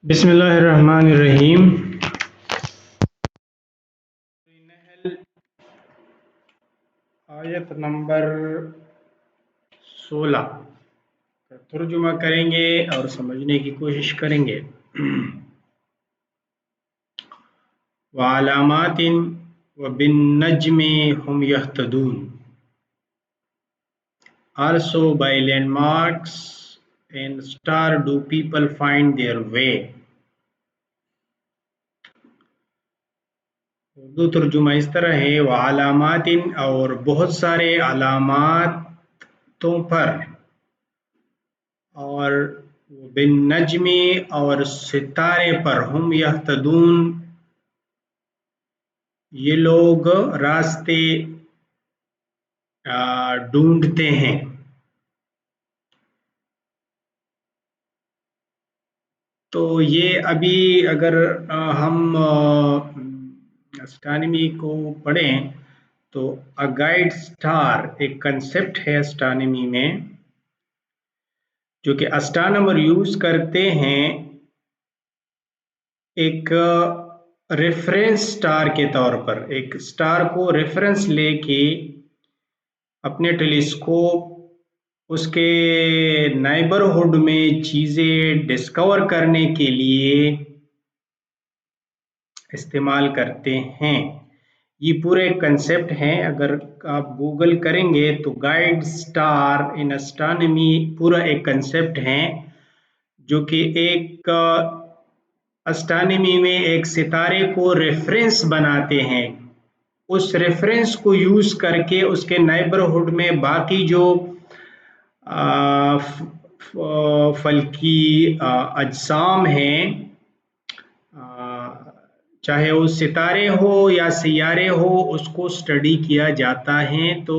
بسم اللہ الرحمن الرحیم۔ نحل آیت نمبر 16 کا ترجمہ کریں گے اور سمجھنے کی کوشش کریں گے۔ وعلامات وبالنجم هم يهتدون. Also by landmarks and star do people find their way. Urdu ترجمہ اس طرح ہے، وعلامات اور بہت سارے علاماتوں پر، اور بالنجم اور ستارے پر، ہم یہتدون یہ لوگ راستے ڈھونڈتے ہیں۔ تو یہ ابھی اگر ہم اسٹرانومی کو پڑھیں تو گائیڈ سٹار ایک کنسپٹ ہے اسٹرانومی میں، جو کہ اسٹرانومر یوز کرتے ہیں ایک ریفرنس سٹار کے طور پر، ایک سٹار کو ریفرنس لے کے اپنے ٹیلیسکوپ اس کے نائبرہڈ میں چیزیں ڈسکور کرنے کے لیے استعمال کرتے ہیں۔ یہ پورے کنسپٹ ہیں، اگر آپ گوگل کریں گے تو گائیڈ سٹار ان اسٹرانومی پورا ایک کنسپٹ ہے، جو کہ ایک اسٹرانومی میں ایک ستارے کو ریفرنس بناتے ہیں، اس ریفرنس کو یوز کر کے اس کے نائبرہڈ میں باقی جو فلکی اجسام ہیں، چاہے وہ ستارے ہو یا سیارے ہو، اس کو اسٹڈی کیا جاتا ہے۔ تو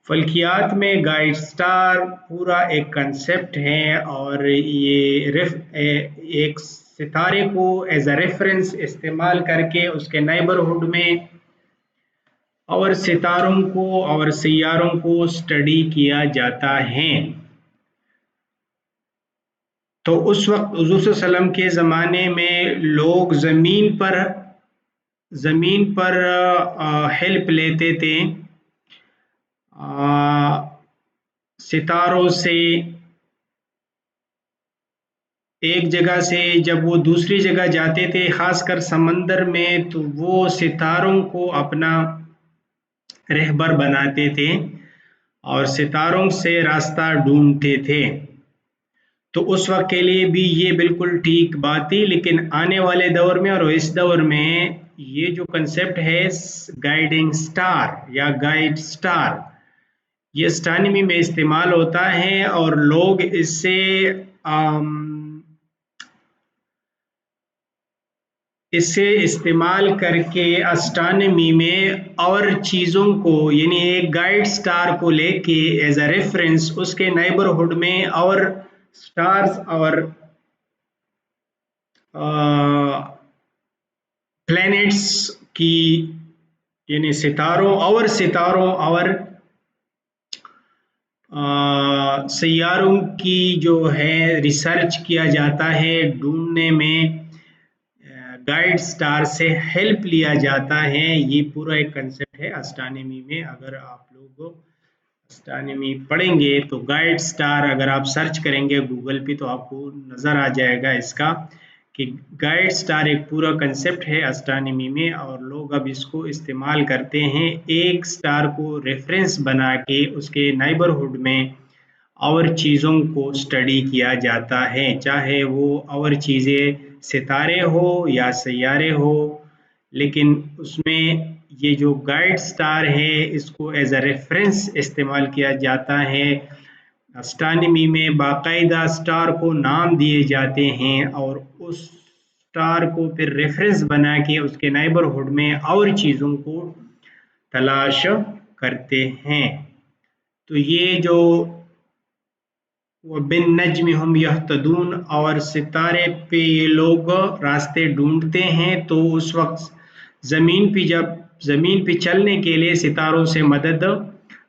فلکیات میں گائیڈ سٹار پورا ایک کنسپٹ ہے، اور یہ ایک ستارے کو ایز اے ریفرنس استعمال کر کے اس کے نائبرہڈ میں اور ستاروں کو اور سیاروں کو اسٹڈی کیا جاتا ہے۔ تو اس وقت حضور صلی اللہ علیہ وسلم کے زمانے میں لوگ زمین پر ہیلپ لیتے تھے ستاروں سے، ایک جگہ سے جب وہ دوسری جگہ جاتے تھے، خاص کر سمندر میں، تو وہ ستاروں کو اپنا رہبر بناتے تھے اور ستاروں سے راستہ ڈھونڈتے تھے۔ تو اس وقت کے لیے بھی یہ بالکل ٹھیک بات تھی، لیکن آنے والے دور میں اور اس دور میں یہ جو کنسپٹ ہے گائیڈنگ سٹار یا گائیڈ سٹار، یہ اسٹرانومی میں استعمال ہوتا ہے، اور لوگ اس سے استعمال کر کے اسٹرانومی میں اور چیزوں کو، یعنی ایک گائیڈ سٹار کو لے کے ایز اے ریفرنس اس کے نائبرہڈ میں اور سٹارز اور پلینٹس کی، یعنی ستاروں اور سیاروں کی جو ہے ریسرچ کیا جاتا ہے، ڈھونڈنے میں گائیڈ سٹار سے ہیلپ لیا جاتا ہے۔ یہ پورا ایک کنسپٹ ہے اسٹرانومی میں۔ اگر آپ لوگ اسٹرانومی پڑھیں گے تو گائیڈ سٹار اگر آپ سرچ کریں گے گوگل پہ تو آپ کو نظر آ جائے گا اس کا کہ گائیڈ سٹار ایک پورا کنسپٹ ہے اسٹرانومی میں، اور لوگ اب اس کو استعمال کرتے ہیں ایک سٹار کو ریفرنس بنا کے اس کے نائبرہڈ میں اور چیزوں کو اسٹڈی کیا جاتا ہے، چاہے وہ اور چیزیں ستارے ہو یا سیارے ہو، لیکن اس میں یہ جو گائیڈ سٹار ہے اس کو ایز اے ریفرنس استعمال کیا جاتا ہے۔ اسٹرانومی میں باقاعدہ سٹار کو نام دیے جاتے ہیں، اور اس سٹار کو پھر ریفرنس بنا کے اس کے نائبرہڈ میں اور چیزوں کو تلاش کرتے ہیں۔ تو یہ جو وَبِالنَّجْمِ هُمْ يَهْتَدُونَ اور ستارے پہ یہ لوگ راستے ڈھونڈتے ہیں، تو اس وقت زمین پہ چلنے کے لیے ستاروں سے مدد